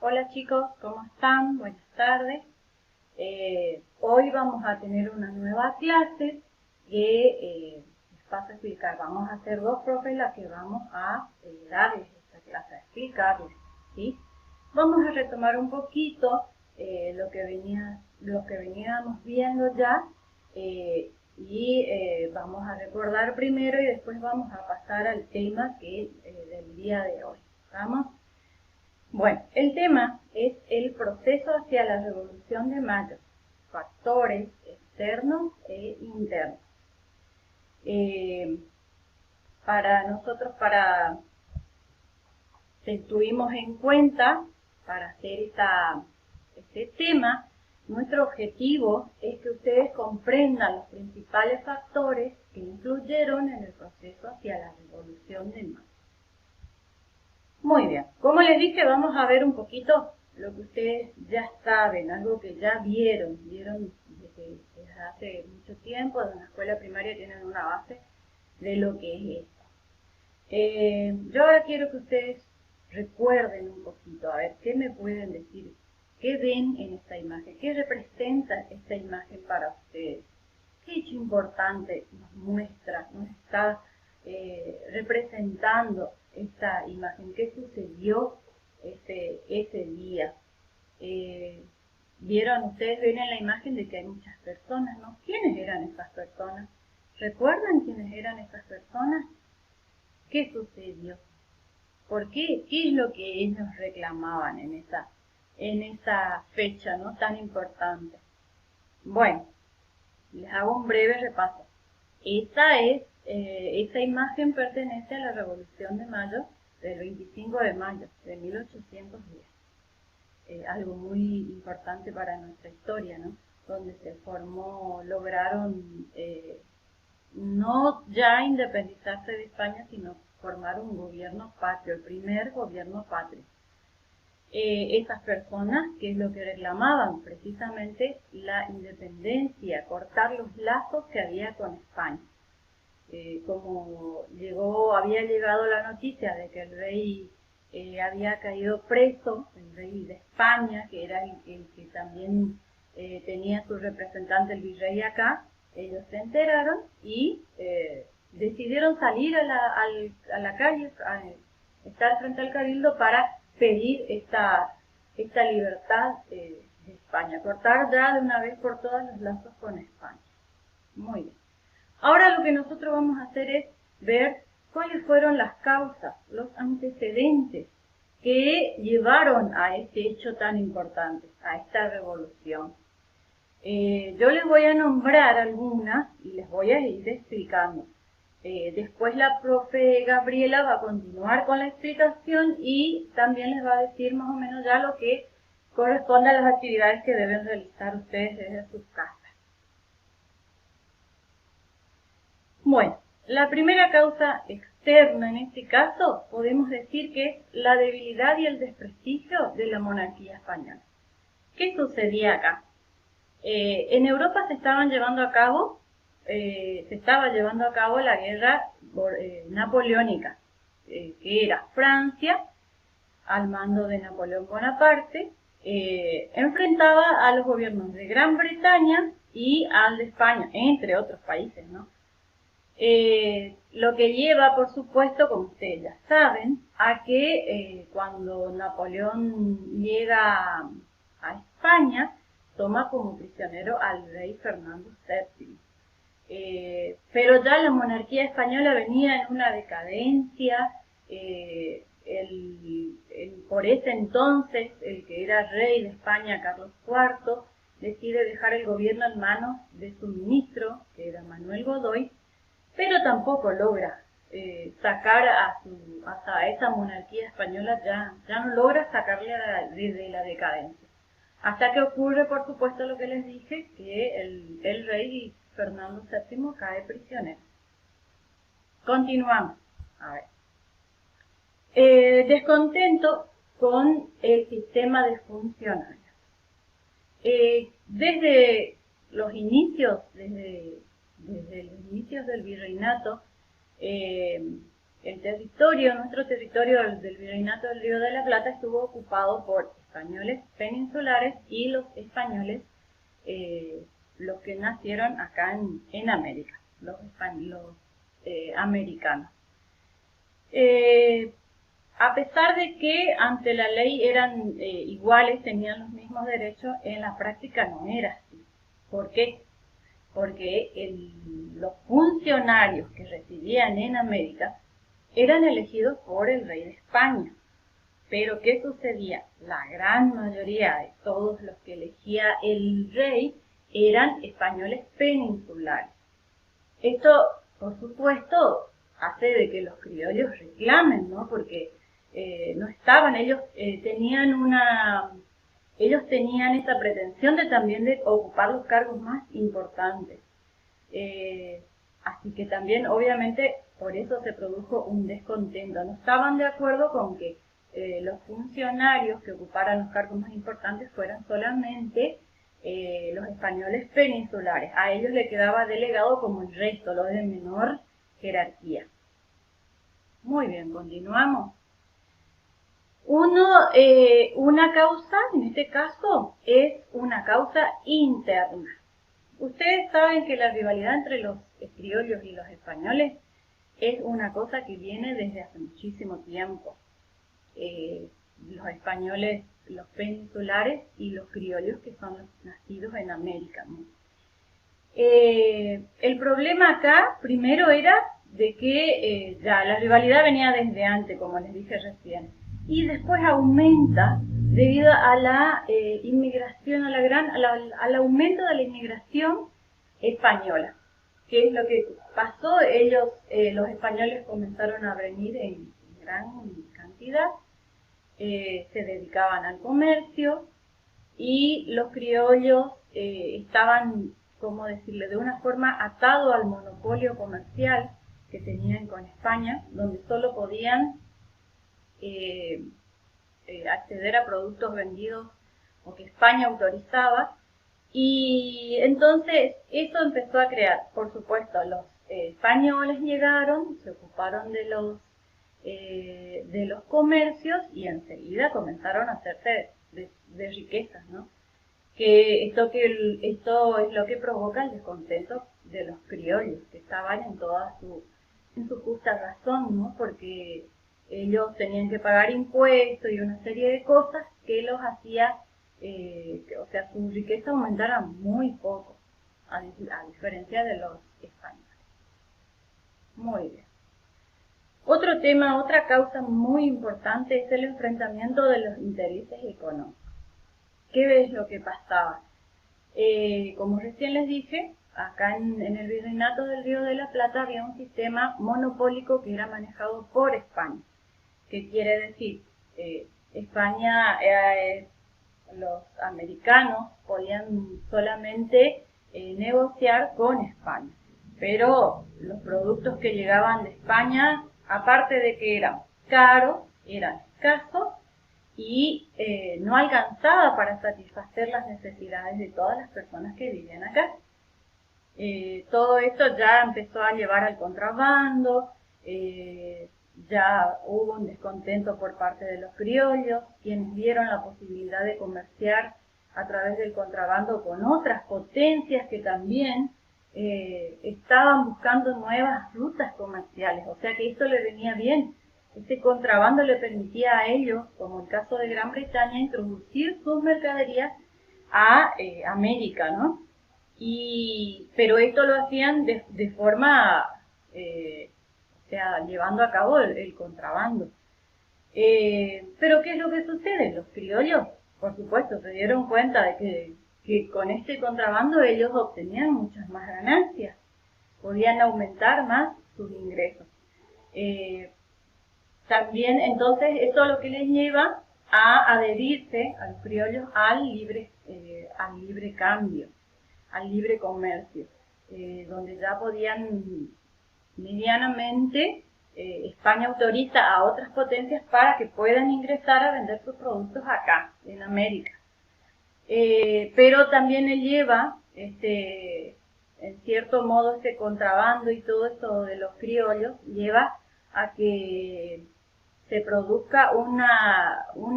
Hola chicos, ¿cómo están? Buenas tardes. Hoy vamos a tener una nueva clase que les paso a explicar. Vamos a ser dos profes las que vamos a darles esta clase, a explicarles, ¿sí? Vamos a retomar un poquito lo que veníamos viendo ya vamos a recordar primero y después vamos a pasar al tema del día de hoy. ¿Vamos? Bueno, el tema es el proceso hacia la Revolución de Mayo, factores externos e internos. Tuvimos en cuenta para hacer este tema, nuestro objetivo es que ustedes comprendan los principales factores que influyeron en el proceso hacia la Revolución de Mayo. Muy bien, como les dije, vamos a ver un poquito lo que ustedes ya saben, algo que ya vieron desde hace mucho tiempo, en la escuela primaria tienen una base de lo que es esto. Yo ahora quiero que ustedes recuerden un poquito, a ver, ¿qué me pueden decir? ¿Qué ven en esta imagen? ¿Qué representa esta imagen para ustedes? ¿Qué hecho importante nos muestra, nos está representando esta imagen? ¿Qué sucedió ese día? ¿Vieron? Ustedes ven en la imagen de que hay muchas personas, ¿no? ¿Quiénes eran esas personas? ¿Recuerdan quiénes eran esas personas? ¿Qué sucedió? ¿Por qué? ¿Qué es lo que ellos reclamaban en esa fecha, ¿no? Tan importante? Bueno, les hago un breve repaso. Esa imagen pertenece a la Revolución de Mayo, del 25 de mayo de 1810. Algo muy importante para nuestra historia, ¿no? Donde lograron no ya independizarse de España, sino formar un gobierno patrio, el primer gobierno patrio. Esas personas, ¿qué es lo que reclamaban? Precisamente la independencia, cortar los lazos que había con España. Como había llegado la noticia de que el rey había caído preso, el rey de España, que era el que también tenía su representante, el virrey acá, ellos se enteraron y decidieron salir a la calle, a estar frente al cabildo para pedir esta libertad de España, cortar ya de una vez por todas los lazos con España. Muy bien. Ahora lo que nosotros vamos a hacer es ver cuáles fueron las causas, los antecedentes que llevaron a este hecho tan importante, a esta revolución. Yo les voy a nombrar algunas y les voy a ir explicando. Después la profe Gabriela va a continuar con la explicación y también les va a decir más o menos ya lo que corresponde a las actividades que deben realizar ustedes desde sus casas. Bueno, la primera causa externa en este caso podemos decir que es la debilidad y el desprestigio de la monarquía española. ¿Qué sucedía acá? En Europa se estaba llevando a cabo la guerra napoleónica, que era Francia, al mando de Napoleón Bonaparte, enfrentaba a los gobiernos de Gran Bretaña y al de España, entre otros países, ¿no? Lo que lleva, por supuesto, como ustedes ya saben, a que cuando Napoleón llega a España, toma como prisionero al rey Fernando VII. Pero ya la monarquía española venía en una decadencia. Por ese entonces, el que era rey de España, Carlos IV, decide dejar el gobierno en manos de su ministro, que era Manuel Godoy, pero tampoco logra sacar a esa monarquía española, ya no logra sacarle de la decadencia. Hasta que ocurre, por supuesto, lo que les dije, que el rey Fernando VII cae prisionero. Continuamos. A ver. Descontento con el sistema de funcionarios. Desde los inicios del virreinato, nuestro territorio del Virreinato del Río de la Plata estuvo ocupado por españoles peninsulares y los españoles, los que nacieron acá en América, los americanos. A pesar de que ante la ley eran iguales, tenían los mismos derechos, en la práctica no era así. ¿Por qué? Porque los funcionarios que residían en América eran elegidos por el rey de España. Pero ¿qué sucedía? La gran mayoría de todos los que elegía el rey eran españoles peninsulares. Esto, por supuesto, hace de que los criollos reclamen, ¿no? Porque no estaban, ellos tenían esa pretensión también de ocupar los cargos más importantes. Así que también, obviamente, por eso se produjo un descontento. No estaban de acuerdo con que los funcionarios que ocuparan los cargos más importantes fueran solamente los españoles peninsulares. A ellos le quedaba delegado como el resto, los de menor jerarquía. Muy bien, continuamos. Una causa, en este caso, es una causa interna. Ustedes saben que la rivalidad entre los criollos y los españoles es una cosa que viene desde hace muchísimo tiempo. Los españoles, los peninsulares y los criollos, que son los nacidos en América, ¿no? El problema acá, primero, era de que ya la rivalidad venía desde antes, como les dije recién, y después aumenta debido a la inmigración, al aumento de la inmigración española. ¿Qué es lo que pasó? Los españoles comenzaron a venir en gran cantidad, se dedicaban al comercio, y los criollos estaban, ¿cómo decirle?, de una forma atados al monopolio comercial que tenían con España, donde solo podían acceder a productos vendidos o que España autorizaba. Y entonces eso empezó a crear, por supuesto, los españoles llegaron, se ocuparon de los comercios y enseguida comenzaron a hacerse de riquezas, ¿no? Esto es lo que provoca el descontento de los criollos, que estaban en su justa razón, ¿no? Porque ellos tenían que pagar impuestos y una serie de cosas que los hacía, o sea, su riqueza aumentara muy poco, a diferencia de los españoles. Muy bien. Otro tema, otra causa muy importante es el enfrentamiento de los intereses económicos. ¿Qué es lo que pasaba? Como recién les dije, acá en el Virreinato del Río de la Plata había un sistema monopólico que era manejado por España. ¿Qué quiere decir? España, los americanos podían solamente negociar con España, pero los productos que llegaban de España, aparte de que eran caros, eran escasos y no alcanzaba para satisfacer las necesidades de todas las personas que vivían acá. Todo esto ya empezó a llevar al contrabando, ya hubo un descontento por parte de los criollos, quienes vieron la posibilidad de comerciar a través del contrabando con otras potencias que también estaban buscando nuevas rutas comerciales, o sea que esto le venía bien. Este contrabando le permitía a ellos, como el caso de Gran Bretaña, introducir sus mercaderías a América, ¿no? Pero esto lo hacían de forma, o sea, llevando a cabo el contrabando. Pero ¿qué es lo que sucede? Los criollos, por supuesto, se dieron cuenta de que con este contrabando ellos obtenían muchas más ganancias, podían aumentar más sus ingresos. También, entonces, esto es lo que les lleva a adherirse a los criollos al libre cambio, al libre comercio, donde ya podían medianamente, España autoriza a otras potencias para que puedan ingresar a vender sus productos acá, en América. Pero también le lleva, en cierto modo, este contrabando y todo esto de los criollos, lleva a que se produzca un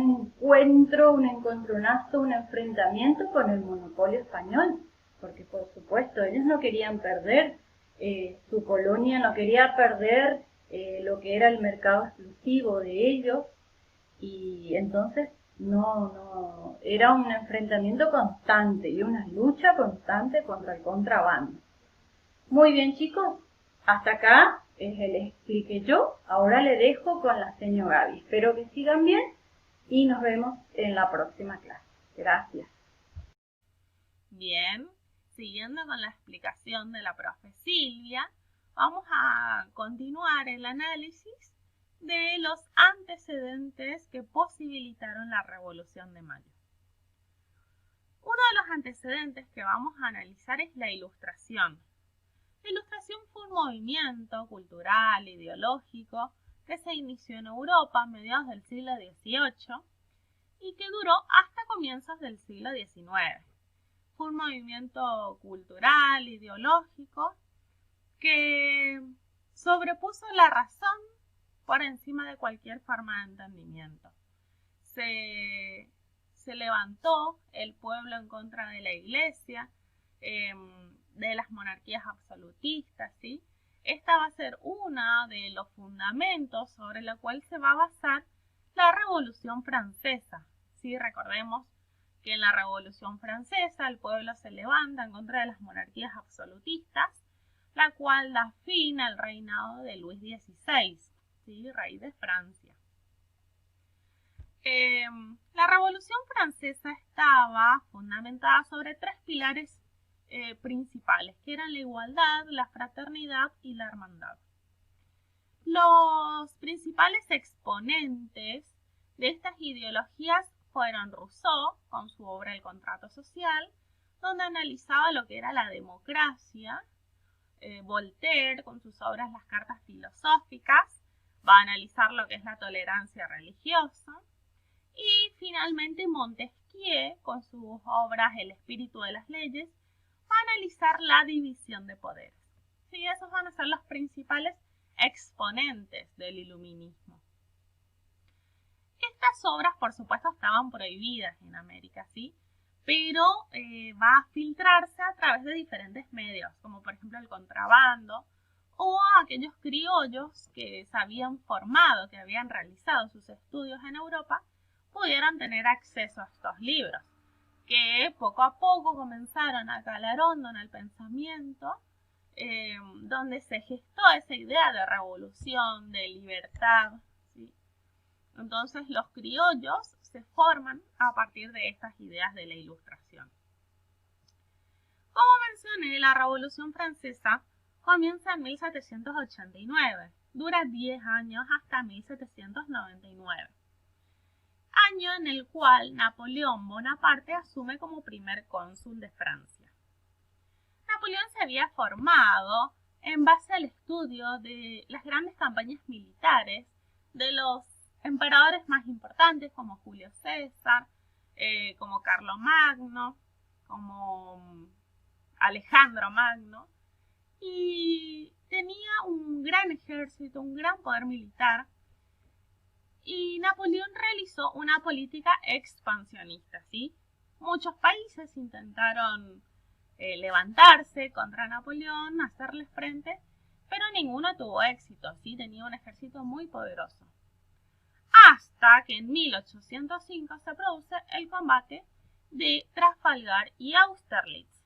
encuentro, un encontronazo, un enfrentamiento con el monopolio español, porque por supuesto ellos no querían perder su colonia, no quería perder lo que era el mercado exclusivo de ellos, y entonces no, era un enfrentamiento constante y una lucha constante contra el contrabando. Muy bien, chicos, hasta acá les expliqué yo. Ahora le dejo con la señora Gaby. Espero que sigan bien y nos vemos en la próxima clase. Gracias. Bien, siguiendo con la explicación de la profe Silvia, vamos a continuar el análisis de los antecedentes que posibilitaron la Revolución de Mayo. Uno de los antecedentes que vamos a analizar es la Ilustración. La Ilustración fue un movimiento cultural, ideológico, que se inició en Europa a mediados del siglo XVIII y que duró hasta comienzos del siglo XIX. Fue un movimiento cultural, ideológico, que sobrepuso la razón por encima de cualquier forma de entendimiento. Se levantó el pueblo en contra de la iglesia, de las monarquías absolutistas, ¿sí? Esta va a ser uno de los fundamentos sobre los cuales se va a basar la Revolución Francesa. ¿Sí? Recordemos que en la Revolución Francesa el pueblo se levanta en contra de las monarquías absolutistas, la cual da fin al reinado de Luis XVI, ¿sí? Rey de Francia. La Revolución Francesa estaba fundamentada sobre tres pilares principales, que eran la igualdad, la fraternidad y la hermandad. Los principales exponentes de estas ideologías fueron Rousseau, con su obra El contrato social, donde analizaba lo que era la democracia, Voltaire, con sus obras Las cartas filosóficas, va a analizar lo que es la tolerancia religiosa, y finalmente Montesquieu, con sus obras El espíritu de las leyes, va a analizar la división de poderes. Sí, esos van a ser los principales exponentes del iluminismo. Estas obras, por supuesto, estaban prohibidas en América, ¿sí? Pero va a filtrarse a través de diferentes medios, como por ejemplo el contrabando, o aquellos criollos que se habían formado, que habían realizado sus estudios en Europa, pudieran tener acceso a estos libros, que poco a poco comenzaron a calar hondo en el pensamiento, donde se gestó esa idea de revolución, de libertad, ¿sí? Entonces los criollos se forman a partir de estas ideas de la Ilustración. Como mencioné, la Revolución Francesa comienza en 1789, dura 10 años hasta 1799, año en el cual Napoleón Bonaparte asume como primer cónsul de Francia. Napoleón se había formado en base al estudio de las grandes campañas militares de los emperadores más importantes como Julio César, como Carlomagno, como Alejandro Magno, y tenía un gran ejército, un gran poder militar, y Napoleón realizó una política expansionista, ¿sí? Muchos países intentaron levantarse contra Napoleón, hacerle frente, pero ninguno tuvo éxito, ¿sí? Tenía un ejército muy poderoso. Hasta que en 1805 se produce el combate de Trafalgar y Austerlitz,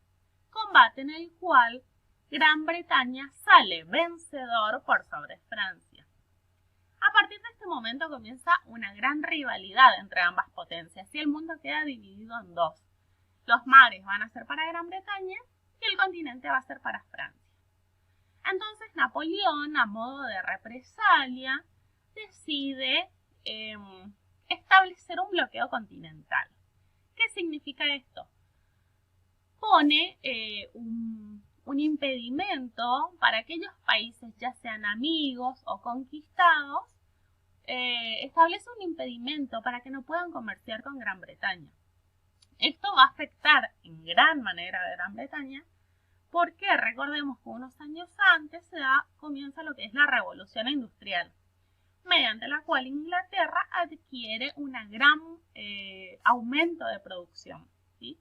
combate en el cual Gran Bretaña sale vencedor por sobre Francia. A partir de este momento comienza una gran rivalidad entre ambas potencias y el mundo queda dividido en dos. Los mares van a ser para Gran Bretaña y el continente va a ser para Francia. Entonces Napoleón, a modo de represalia, decide establecer un bloqueo continental. ¿Qué significa esto? Pone un impedimento para aquellos países, ya sean amigos o conquistados, establece un impedimento para que no puedan comerciar con Gran Bretaña. Esto va a afectar en gran manera a Gran Bretaña porque recordemos que unos años antes comienza lo que es la revolución industrial. mediante la cual Inglaterra adquiere un gran aumento de producción, ¿sí?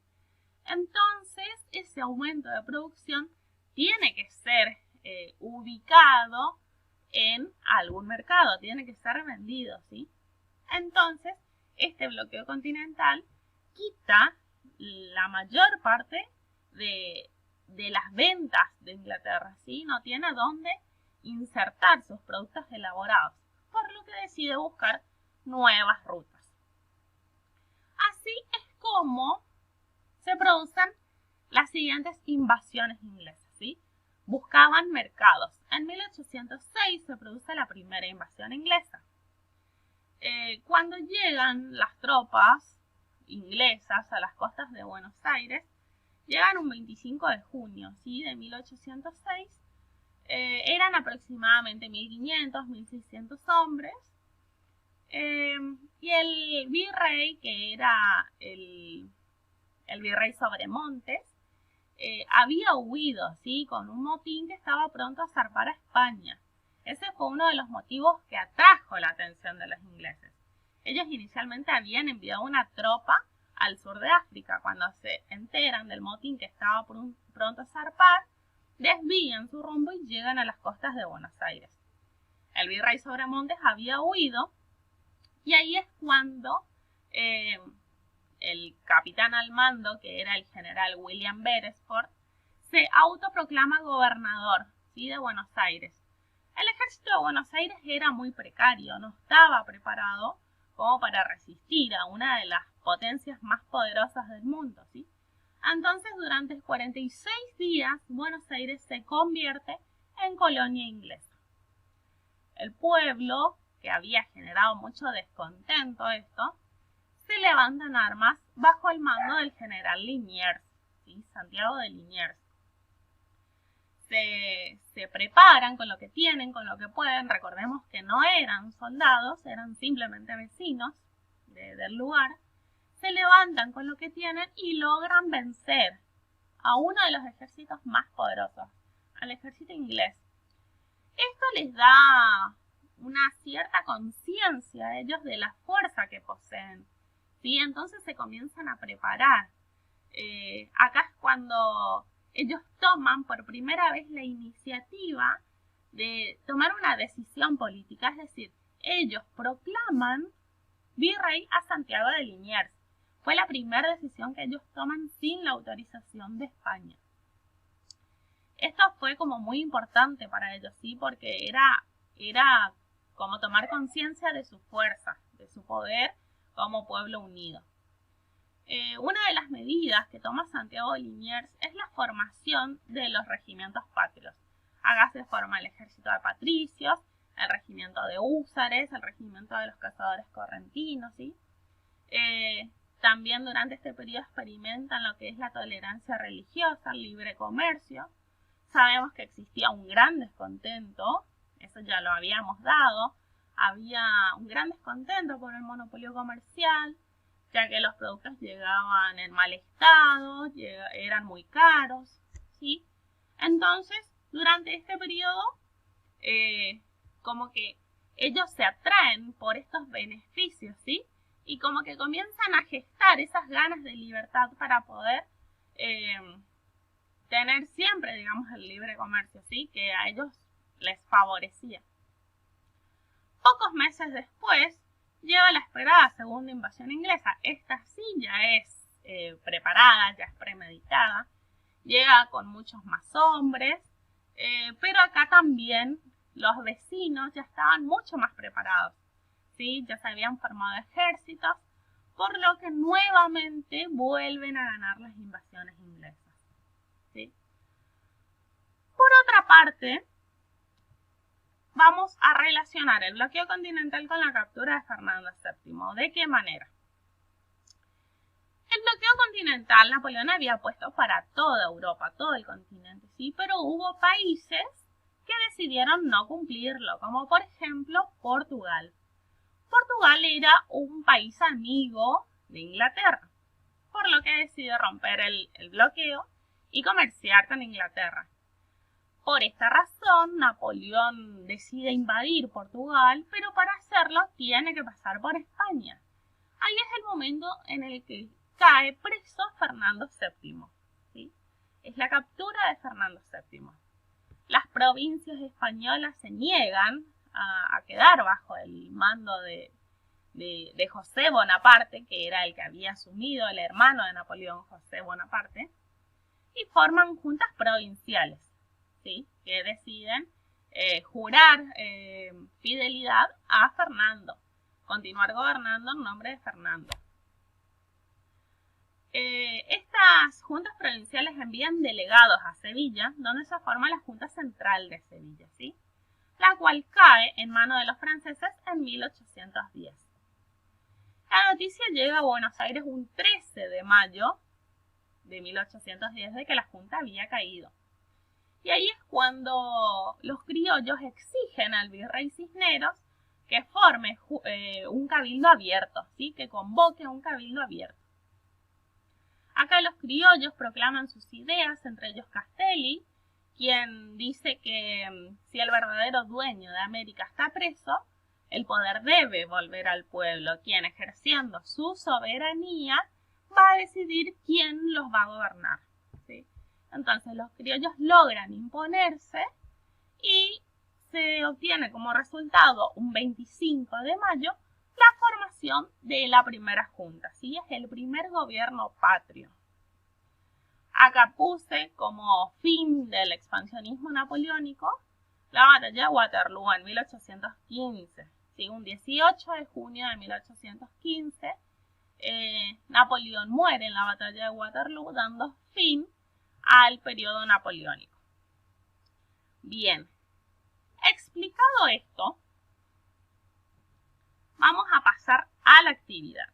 Entonces, ese aumento de producción tiene que ser ubicado en algún mercado, tiene que ser vendido, ¿sí? Entonces, este bloqueo continental quita la mayor parte de las ventas de Inglaterra, ¿sí? No tiene dónde insertar sus productos elaborados, por lo que decide buscar nuevas rutas. Así es como se producen las siguientes invasiones inglesas, ¿sí? Buscaban mercados. En 1806 se produce la primera invasión inglesa. Cuando llegan las tropas inglesas a las costas de Buenos Aires, llegan un 25 de junio, ¿sí? De 1806. Eran aproximadamente 1500, 1600 hombres. Y el virrey, que era el virrey Sobremontes, había huido, ¿sí? Con un motín que estaba pronto a zarpar a España. Ese fue uno de los motivos que atrajo la atención de los ingleses. Ellos inicialmente habían enviado una tropa al sur de África. Cuando se enteran del motín que estaba pronto a zarpar, desvían su rumbo y llegan a las costas de Buenos Aires. El virrey Sobremontes había huido y ahí es cuando el capitán al mando, que era el general William Beresford, se autoproclama gobernador, ¿sí? De Buenos Aires. El ejército de Buenos Aires era muy precario, no estaba preparado como para resistir a una de las potencias más poderosas del mundo, ¿sí? Entonces, durante 46 días, Buenos Aires se convierte en colonia inglesa. El pueblo, que había generado mucho descontento esto, se levanta en armas bajo el mando del general Liniers, ¿sí? Santiago de Liniers. Se preparan con lo que tienen, con lo que pueden. Recordemos que no eran soldados, eran simplemente vecinos del lugar. Se levantan con lo que tienen y logran vencer a uno de los ejércitos más poderosos, al ejército inglés. Esto les da una cierta conciencia a ellos de la fuerza que poseen, ¿sí? Entonces se comienzan a preparar. Acá es cuando ellos toman por primera vez la iniciativa de tomar una decisión política, es decir, ellos proclaman virrey a Santiago de Liniers. Fue la primera decisión que ellos toman sin la autorización de España. Esto fue como muy importante para ellos, ¿sí? Porque era como tomar conciencia de su fuerza, de su poder como pueblo unido. Una de las medidas que toma Santiago de Liniers es la formación de los regimientos patrios. Acá se forma el ejército de patricios, el regimiento de húsares, el regimiento de los cazadores correntinos, ¿sí? También durante este periodo experimentan lo que es la tolerancia religiosa, el libre comercio. Sabemos que existía un gran descontento, eso ya lo habíamos dado. Había un gran descontento por el monopolio comercial, ya que los productos llegaban en mal estado, eran muy caros, ¿sí? Entonces, durante este periodo, como que ellos se atraen por estos beneficios, ¿sí? Y como que comienzan a gestar esas ganas de libertad para poder tener siempre, digamos, el libre comercio, ¿sí? Que a ellos les favorecía. Pocos meses después, llega la esperada segunda invasión inglesa. Esta sí ya es preparada, ya es premeditada. Llega con muchos más hombres, pero acá también los vecinos ya estaban mucho más preparados, ¿sí? Ya se habían formado ejércitos, por lo que nuevamente vuelven a ganar las invasiones inglesas, ¿sí? Por otra parte, vamos a relacionar el bloqueo continental con la captura de Fernando VII. ¿De qué manera? El bloqueo continental Napoleón había puesto para toda Europa, todo el continente, ¿sí? Pero hubo países que decidieron no cumplirlo, como por ejemplo Portugal. Portugal era un país amigo de Inglaterra, por lo que decidió romper el bloqueo y comerciar con Inglaterra. Por esta razón, Napoleón decide invadir Portugal, pero para hacerlo tiene que pasar por España. Ahí es el momento en el que cae preso Fernando VII. ¿Sí? Es la captura de Fernando VII. Las provincias españolas se niegan a quedar bajo el mando de José Bonaparte, que era el que había asumido, el hermano de Napoleón, José Bonaparte, y forman juntas provinciales, ¿sí? Que deciden jurar fidelidad a Fernando, continuar gobernando en nombre de Fernando. Estas juntas provinciales envían delegados a Sevilla, donde se forma la Junta Central de Sevilla, ¿sí? La cual cae en manos de los franceses en 1810. La noticia llega a Buenos Aires un 13 de mayo de 1810 de que la Junta había caído. Y ahí es cuando los criollos exigen al virrey Cisneros que forme un cabildo abierto, ¿sí? Que convoque a un cabildo abierto. Acá los criollos proclaman sus ideas, entre ellos Castelli, quien dice que si el verdadero dueño de América está preso, el poder debe volver al pueblo, quien ejerciendo su soberanía va a decidir quién los va a gobernar, ¿sí? Entonces los criollos logran imponerse y se obtiene como resultado un 25 de mayo la formación de la primera junta, ¿sí? Es el primer gobierno patrio. Acá puse como fin del expansionismo napoleónico la batalla de Waterloo en 1815, ¿sí? Un 18 de junio de 1815, Napoleón muere en la batalla de Waterloo, dando fin al periodo napoleónico. Bien, explicado esto, vamos a pasar a la actividad.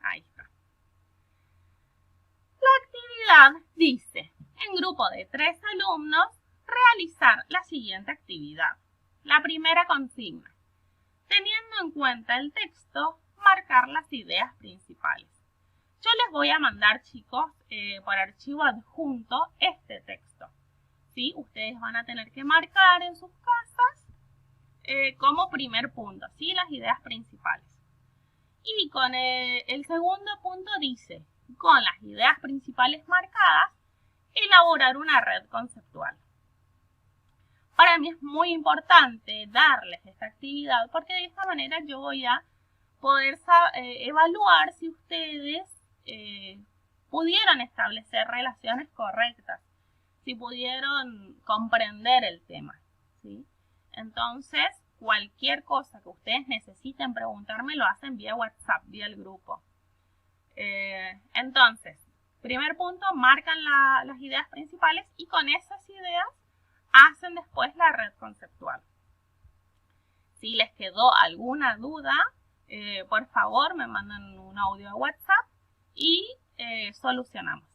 Ahí está. La actividad dice, en grupo de 3 alumnos, realizar la siguiente actividad. La primera consigna, teniendo en cuenta el texto, marcar las ideas principales. Yo les voy a mandar, chicos, por archivo adjunto este texto, ¿sí? Ustedes van a tener que marcar en sus casas como primer punto, ¿sí? Las ideas principales. Y con el segundo punto dice, con las ideas principales marcadas, elaborar una red conceptual. Para mí es muy importante darles esta actividad porque de esta manera yo voy a poder evaluar si ustedes pudieron establecer relaciones correctas, si pudieron comprender el tema, ¿sí? Entonces, cualquier cosa que ustedes necesiten preguntarme lo hacen vía WhatsApp, vía el grupo. Entonces, primer punto, marcan las ideas principales y con esas ideas hacen después la red conceptual. Si les quedó alguna duda, por favor me mandan un audio a WhatsApp y solucionamos.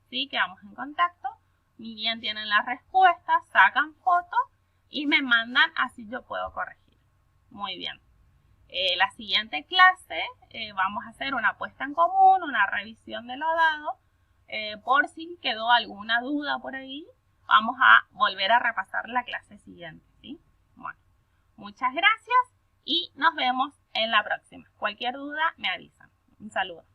¿Sí? Quedamos en contacto, ni bien tienen las respuestas, sacan fotos y me mandan, así yo puedo corregir. Muy bien. La siguiente clase vamos a hacer una puesta en común, una revisión de lo dado. Por si quedó alguna duda por ahí, vamos a volver a repasar la clase siguiente, ¿sí? Bueno, muchas gracias y nos vemos en la próxima. Cualquier duda me avisan. Un saludo.